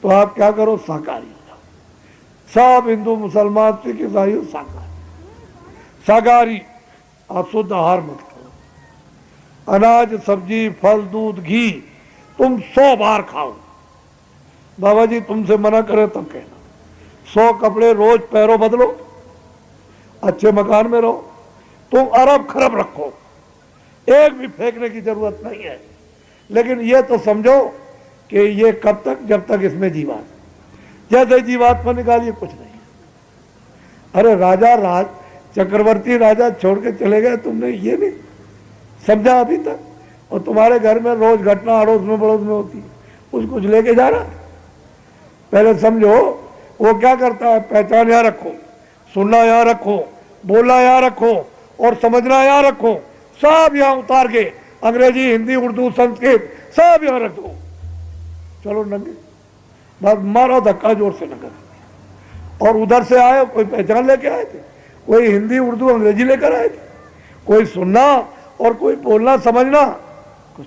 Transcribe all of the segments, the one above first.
तो आप क्या करो, शाकाहारी हो जाओ। सब हिंदू मुसलमान सिख ईसाई शाकाहारी। शाकाहारी आप शुद्ध आहार मत करो। अनाज सब्जी फल दूध घी तुम 100 बार खाओ। बाबा जी तुमसे मना करे तब कहना। 100 कपड़े रोज पैरों बदलो, अच्छे मकान में रहो, तुम अरब खरब रखो, एक भी फेंकने की जरूरत नहीं है। लेकिन ये तो समझो कि ये कब तक, जब तक इसमें जीवात, जैसे जीवात्मा निकालिए कुछ नहीं है। अरे राजा राज चक्रवर्ती राजा छोड़ के चले गए, तुमने ये नहीं समझा अभी तक। और तुम्हारे घर में रोज घटना अड़ोस में पड़ोस में होती है, उसको कुछ लेके जा रहा। पहले समझो वो क्या करता है। पहचान यहाँ रखो, सुनना यहाँ रखो, बोलना यहाँ रखो और समझना यहाँ रखो। सब यहाँ उतार के अंग्रेजी हिंदी उर्दू संस्कृत सब यहाँ रख दो। चलो नंगे, बस मारो धक्का जोर से नंगे। और उधर से आए, कोई पहचान लेके आए थे, कोई हिंदी उर्दू अंग्रेजी लेकर आए थे, कोई सुनना और कोई बोलना समझना कुछ।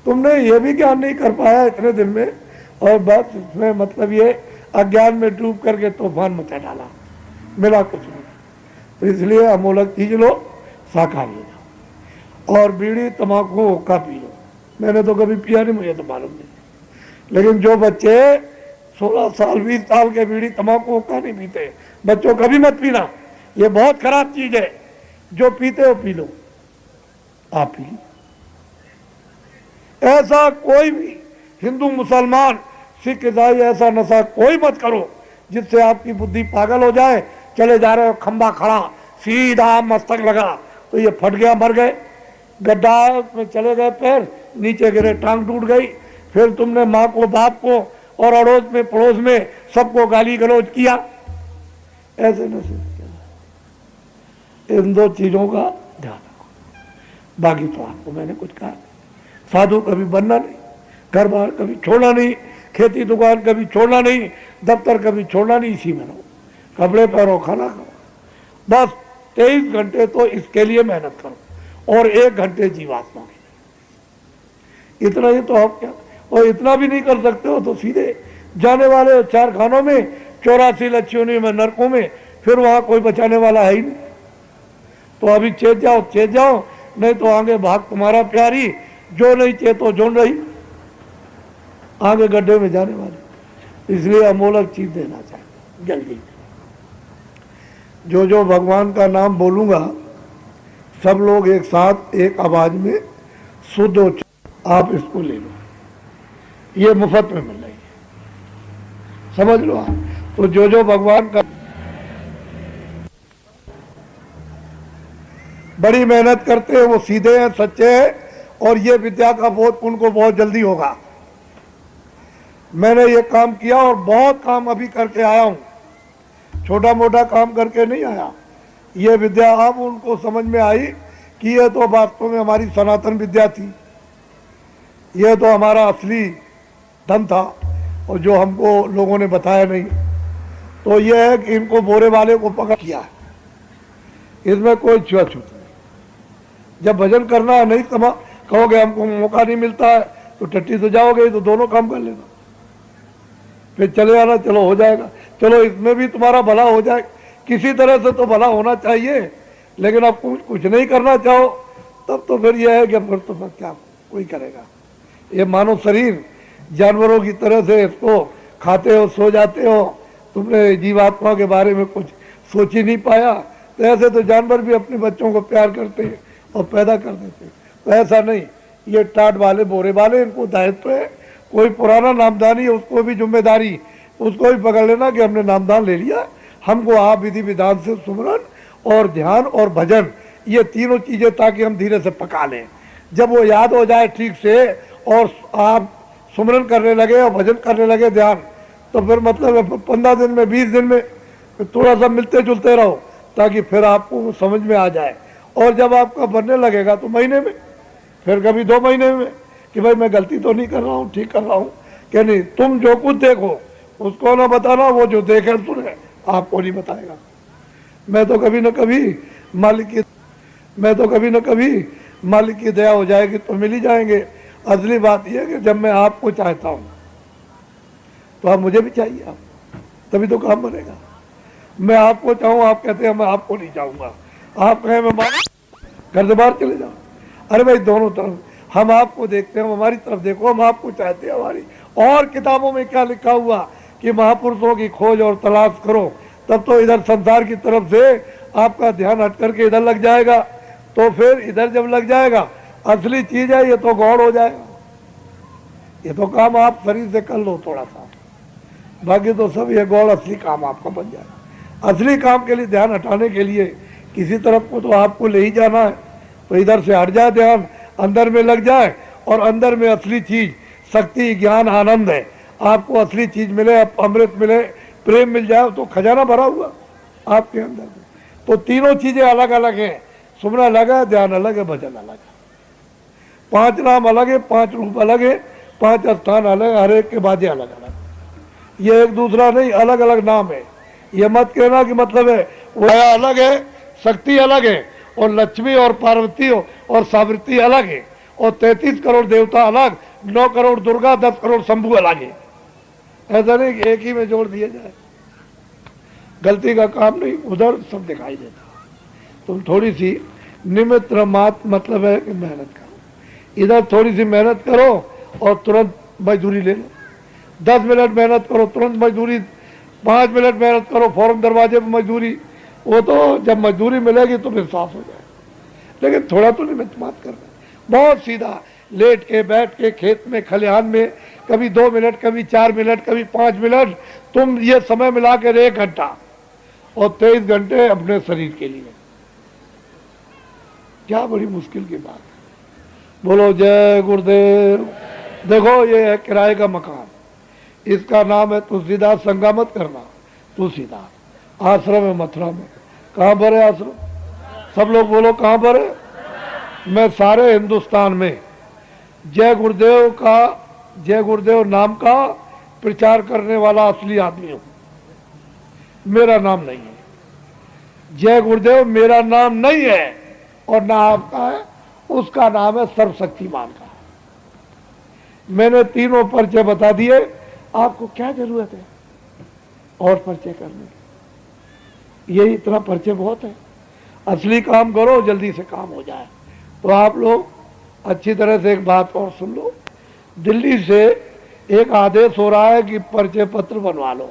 तुमने ये भी ज्ञान नहीं कर पाया इतने दिन में, और बस इसमें मतलब ये अज्ञान में डूब करके तूफान मचा डाला, मिला कुछ नहीं। तो इसलिए अमोलक चीज लो, शाकाहारी हो जाओ। और बीड़ी तम्बाकू हुक्का पी लो। मैंने तो कभी पिया नहीं, मुझे तो मालूम नहीं। लेकिन जो बच्चे 16 साल 20 साल के बीड़ी तम्बाकू हुक्का नहीं पीते, बच्चों कभी मत पीना, ये बहुत खराब चीज है। जो पीते हो पी लो, आप पी लो। ऐसा कोई भी हिंदू मुसलमान सिख ईसाई ऐसा नशा कोई मत करो जिससे आपकी बुद्धि पागल हो जाए। चले जा रहे हो, खंबा खड़ा, सीधा मस्तक लगा तो ये फट गया, मर गए। गड्ढा में चले गए, पैर नीचे गिरे, टांग टूट गई। फिर तुमने माँ को बाप को और अड़ोस में पड़ोस में सबको गाली गलौज किया। ऐसे नशे इन 2 चीजों का ध्यान रखो। बाकी तो आपको मैंने कुछ कहा नहीं। साधु कभी बनना नहीं, घर बार कभी छोड़ना नहीं, खेती दुकान कभी छोड़ना नहीं, दफ्तर कभी छोड़ना नहीं, इसी में रहो, कपड़े पहनो, खाना खाओ। बस 23 घंटे तो इसके लिए मेहनत करो और 1 घंटे जीवात्मा के लिए। इतना ही तो आप क्या, और इतना भी नहीं कर सकते हो तो सीधे जाने वाले हो 4 खानों में, 84 लच्छियों में, नरकों में, फिर वहां कोई बचाने वाला है ही नहीं। तो अभी चेत जाओ, नहीं तो आगे भाग तुम्हारा प्यारी, जो नहीं चेतो जोन रही, आगे गड्ढे में जाने वाले। इसलिए अमोलक चीज देना चाहिए जल्दी। जो भगवान का नाम बोलूंगा सब लोग एक साथ एक आवाज में शुद्ध उच्चारण, आप इसको ले लो, ये मुफ्त में मिल रही है, समझ लो आप। तो जो भगवान का बड़ी मेहनत करते हैं वो सीधे हैं, सच्चे हैं, और ये विद्या का बोध उनको बहुत जल्दी होगा। मैंने ये काम किया और बहुत काम अभी करके आया हूं, छोटा मोटा काम करके नहीं आया। ये विद्या अब उनको समझ में आई कि ये तो वास्तव में हमारी सनातन विद्या थी, ये तो हमारा असली धन था, और जो हमको लोगों ने बताया नहीं। तो ये है कि इनको बोरे वाले को पकड़ किया है, इसमें कोई छुआछूत नहीं। जब भजन करना है, नहीं कहोगे हमको मौका नहीं मिलता है, तो टट्टी तो जाओगे, तो दोनों काम कर लेना, फिर चले आना, चलो हो जाएगा। चलो इसमें भी तुम्हारा भला हो जाए, किसी तरह से तो भला होना चाहिए। लेकिन अब कुछ नहीं करना चाहो तब तो फिर यह है कि फिर तो क्या कोई करेगा। ये मानव शरीर जानवरों की तरह से, इसको खाते हो सो जाते हो, तुमने जीवात्मा के बारे में कुछ सोच ही नहीं पाया। तो ऐसे तो जानवर भी अपने बच्चों को प्यार करते हैं और पैदा कर देते हैं। तो ऐसा नहीं, ये टाट वाले बोरे वाले, इनको दायित्व है। कोई पुराना नामदानी है, उसको भी जिम्मेदारी, उसको भी पकड़ लेना कि हमने नामदान ले लिया, हमको आप विधि विधान से सुमरन और ध्यान और भजन, ये तीनों चीजें, ताकि हम धीरे से पका लें। जब वो याद हो जाए ठीक से और आप सुमरन करने लगे और भजन करने लगे ध्यान, तो फिर मतलब 15 दिन में 20 दिन में थोड़ा सा मिलते जुलते रहो, ताकि फिर आपको समझ में आ जाए। और जब आपका बनने लगेगा तो महीने में, फिर कभी 2 महीने में, कि भाई मैं गलती तो नहीं कर रहा हूँ, ठीक कर रहा हूँ कि नहीं। तुम जो कुछ देखो उसको ना बताना, वो जो देखे सुने आपको नहीं बताएगा। मैं तो कभी न कभी मालिक की दया हो जाएगी तो मिल ही जाएंगे। असली बात यह है कि जब मैं आपको चाहता हूँ, तो आप मुझे भी चाहिए, आप तभी तो काम बनेगा। मैं आपको चाहूँ, आप कहते हैं मैं आपको नहीं चाहूँगा, आप कहें मैं घर से बाहर चले जाओ। अरे भाई दोनों तरफ, हम आपको देखते हैं, हमारी तरफ देखो, हम आपको चाहते हैं हमारी। और किताबों में क्या लिखा हुआ कि महापुरुषों की खोज और तलाश करो, तब तो इधर संसार की तरफ से आपका ध्यान हट करके इधर लग जाएगा, तो फिर इधर जब लग जाएगा असली चीज है ये तो गौड़ हो जाएगा। ये तो काम आप शरीर से कर लो थोड़ा सा, बाकी तो सब ये गौड़ असली काम आपका बन जाएगा। असली काम के लिए ध्यान हटाने के लिए किसी तरफ को तो आपको ले ही जाना है, तो इधर से हट जाए ध्यान, अंदर में लग जाए, और अंदर में असली चीज शक्ति ज्ञान आनंद है। आपको असली चीज मिले, अमृत मिले, प्रेम मिल जाए, तो खजाना भरा हुआ आपके अंदर। तो तीनों चीजें अलग अलग हैं, सुमना अलग है, ध्यान अलग है, भजन अलग है। 5 नाम अलग है, 5 रूप अलग है, 5 स्थान अलग, हर एक के बाजे अलग अलग। ये एक दूसरा नहीं, अलग अलग नाम है। ये मत कहना कि मतलब है वो अलग है, शक्ति अलग है, और लक्ष्मी और पार्वती और सावित्री अलग है, और 33 करोड़ देवता अलग, 9 करोड़ दुर्गा, 10 करोड़ शंभू अलग है। ऐसा नहीं कि एक ही में जोड़ दिया जाए, गलती का काम नहीं, उधर सब दिखाई देता। तुम थोड़ी सी निमित्त मात्र, मतलब है कि मेहनत करो, इधर थोड़ी सी मेहनत करो और तुरंत मजदूरी ले लो। 10 मिनट मेहनत करो तुरंत मजदूरी, 5 मिनट मेहनत करो फौरन दरवाजे पर मजदूरी। वो तो जब मजदूरी मिलेगी तो फिर साफ हो जाए, लेकिन थोड़ा तो निमित्त मात्र करना। बहुत सीधा लेट के बैठ के खेत में खलिहान में कभी 2 मिनट, कभी 4 मिनट, कभी 5 मिनट, तुम ये समय मिला कर 1 घंटा, और 23 घंटे अपने शरीर के लिए। क्या बड़ी मुश्किल की बात है। बोलो जय गुरुदेव। देखो ये है किराए का मकान, इसका नाम है तुलसीदास। संगा मत करना, तुलसीदास। आश्रम है मथुरा में। कहाँ पर है आश्रम? सब लोग बोलो कहाँ पर है? मैं सारे हिंदुस्तान में जय गुरुदेव का, जय गुरुदेव नाम का प्रचार करने वाला असली आदमी हूं। मेरा नाम नहीं है जय गुरुदेव, मेरा नाम नहीं है, और ना आपका है, उसका नाम है सर्वशक्तिमान का। मैंने तीनों परिचय बता दिए, आपको क्या जरूरत है और परिचय करने की? यही इतना परिचय बहुत है। असली काम करो, जल्दी से काम हो जाए। तो आप लोग अच्छी तरह से एक बात और सुन लो, दिल्ली से एक आदेश हो रहा है कि परिचय पत्र बनवा लो।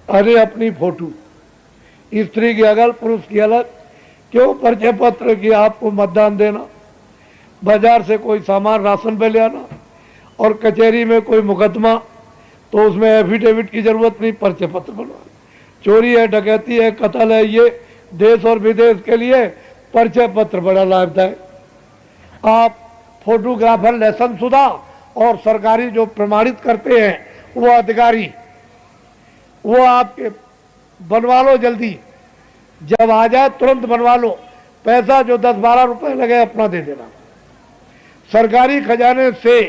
अरे अपनी फोटो, स्त्री की अलग, पुरुष की अलग, क्यों परिचय पत्र की आपको मतदान देना? बाजार से कोई सामान राशन पे ले आना, और कचहरी में कोई मुकदमा, तो उसमें एफिडेविट की जरूरत नहीं, परिचय पत्र बनवाना। चोरी है, डकैती है, कत्ल है, ये देश और विदेश के लिए परिचय पत्र बड़ा लाभदायक। आप फोटोग्राफर लाइसेंस शुदा और सरकारी जो प्रमाणित करते हैं वो अधिकारी, वो आपके बनवा लो जल्दी, जब आ जाए तुरंत बनवा लो। पैसा जो 10-12 रुपए लगे अपना दे देना। सरकारी खजाने से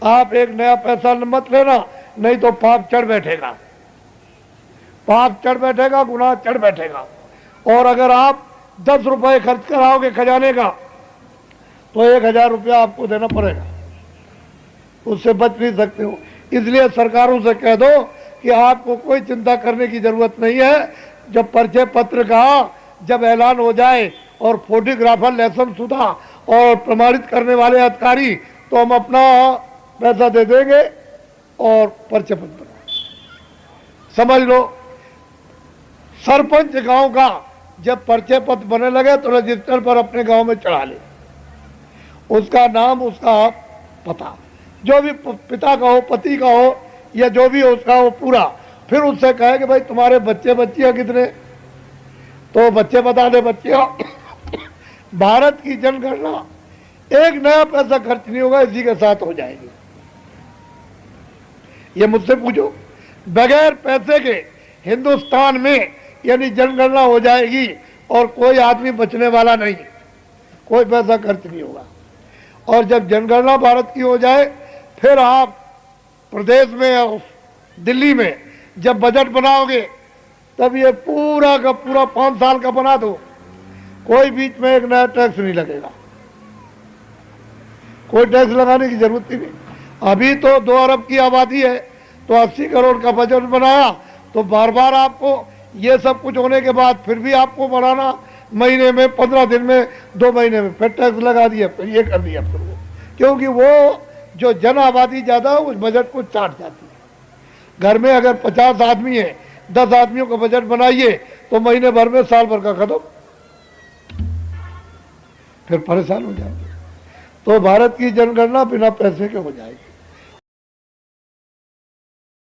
आप एक नया पैसा मत लेना, नहीं तो पाप चढ़ बैठेगा, पाप चढ़ बैठेगा, गुनाह चढ़ बैठेगा। और अगर आप 10 रुपए खर्च कराओगे खजाने का, तो 1000 रुपया आपको देना पड़ेगा, उससे बच नहीं सकते हो। इसलिए सरकारों से कह दो कि आपको कोई चिंता करने की जरूरत नहीं है। जब परिचय पत्र का जब ऐलान हो जाए और फोटोग्राफर लाइसेंस शुदा और प्रमाणित करने वाले अधिकारी, तो हम अपना पैसा दे देंगे और परिचय पत्र समझ लो। सरपंच गांव का जब परिचय पत्र बनने लगे तो रजिस्टर पर अपने गांव में चढ़ा ले, उसका नाम, उसका पता, जो भी पिता का हो, पति का हो, या जो भी हो उसका हो पूरा। फिर उससे कहे कि भाई तुम्हारे बच्चे बच्चियां कितने, तो बच्चे बता दे बच्चियां। भारत की जनगणना एक नया पैसा खर्च नहीं होगा, इसी के साथ हो जाएगी। ये मुझसे पूछो, बगैर पैसे के हिंदुस्तान में यानी जनगणना हो जाएगी, और कोई आदमी बचने वाला नहीं, कोई पैसा खर्च नहीं होगा। और जब जनगणना भारत की हो जाए, फिर आप प्रदेश में और दिल्ली में जब बजट बनाओगे, तब ये पूरा का पूरा 5 साल का बना दो, कोई बीच में एक नया टैक्स नहीं लगेगा, कोई टैक्स लगाने की जरूरत ही नहीं। अभी तो 2 अरब की आबादी है, तो 80 करोड़ का बजट बनाया, तो बार बार आपको ये सब कुछ होने के बाद फिर भी आपको बढ़ाना, महीने में 15 दिन में 2 महीने में फिर टैक्स लगा दिया, फिर ये कर दिया, फिर वो, क्योंकि वो जो जन आबादी ज़्यादा है उस बजट को चाट जाती है। घर में अगर 50 आदमी है, 10 आदमियों का बजट बनाइए तो महीने भर में साल भर का खत्म, फिर परेशान हो जाएंगे। तो भारत की जनगणना बिना पैसे के हो जाएगी।